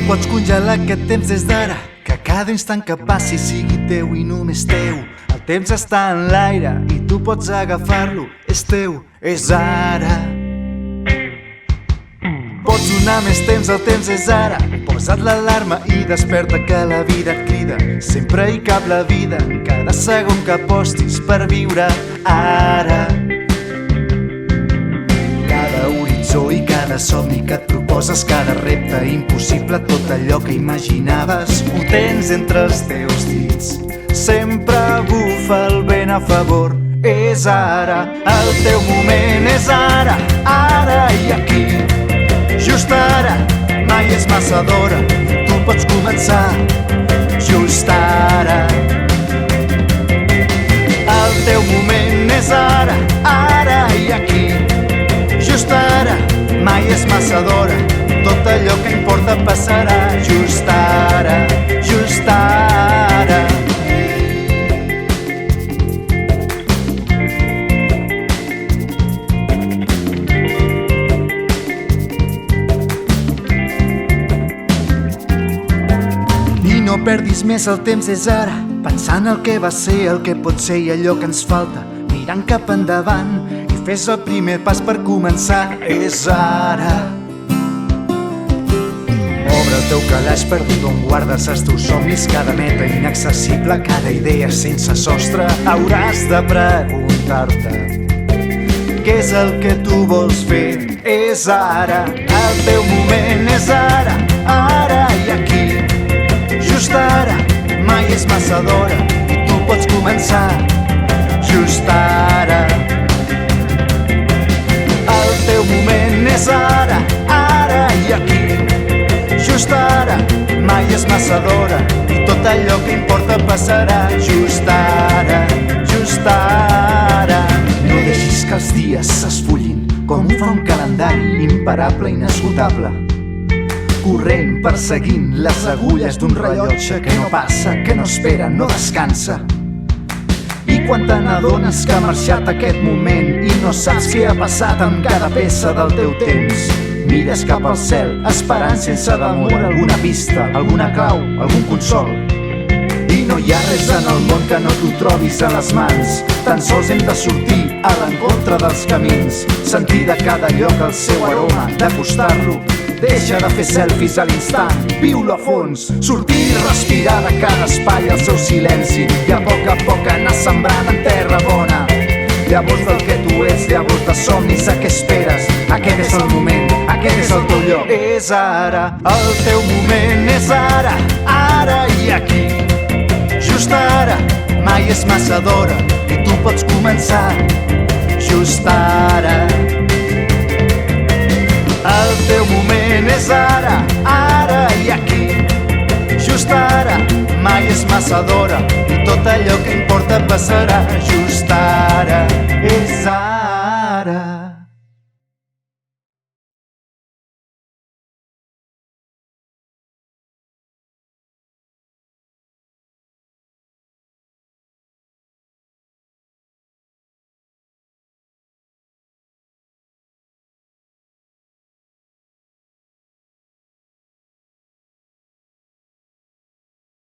Pots congelar aquest temps des d'ara, que cada instant que passi sigui teu i només teu. El temps està en l'aire i tu pots agafar-lo, és teu, és ara. Pots donar més temps, el temps és ara. Posa't l'alarma i desperta que la vida et crida. Sempre hi cap la vida, cada segon que apostis per viure ara. Cada horitzó i cada somni que et proposes, cada repte impossible, tot allò que imaginaves, ho tens entre els teus dits. Sempre bufa el vent a favor, és ara, el teu moment és ara, ara i aquí. Just ara, mai és massa d'hora, tu pots començar, just ara. El teu moment és ara, ara i aquí. Just ara, mai és massa d'hora, tot allò que importa passarà, just ara, just ara. I no perdis més, el temps és ara, pensant el que va ser, el que pot ser i allò que ens falta, mirant cap endavant. Fes el primer pas per començar, és ara. Obre el teu calaix perdut on guardes els teus somnis, cada meta inaccessible, cada idea sense sostre. Hauràs de preguntar-te què és el que tu vols fer, és ara. El teu moment és ara, ara i aquí. Just ara, mai és massa d'hora i tu pots començar, just ara. El teu moment és ara, ara i aquí. Just ara, mai és massa d'hora i tot allò que importa passarà, just ara, just ara. No deixis que els dies s'esfullin com ho fa un calendari imparable, inesgotable, corrent, perseguint les agulles d'un rellotge que no passa, que no espera, no descansa. I quan te n'adones que ha marxat aquest moment i no saps què ha passat amb cada peça del teu temps, mires cap al cel esperant sense demora alguna pista, alguna clau, algun consol. I no hi ha res en el món que no t'ho trobis a les mans, tan sols hem de sortir a l'encontre dels camins, sentir de cada lloc el seu aroma, d'acostar-lo. Deixa de fer selfies a l'instant, viu-lo a fons, sortir i respirar de cada espai el seu silenci i a poc anar sembrant en terra bona. Llavors del que tu ets, llavors de somnis, a què esperes? Aquest és el moment, aquest és el teu lloc. És ara, el teu moment és ara, ara i aquí. Just ara, mai és massa d'hora i tu pots començar, just ara. El teu moment és ara, ara i aquí. Just ara, mai és massa d'hora i tot allò que importa passarà, just ara.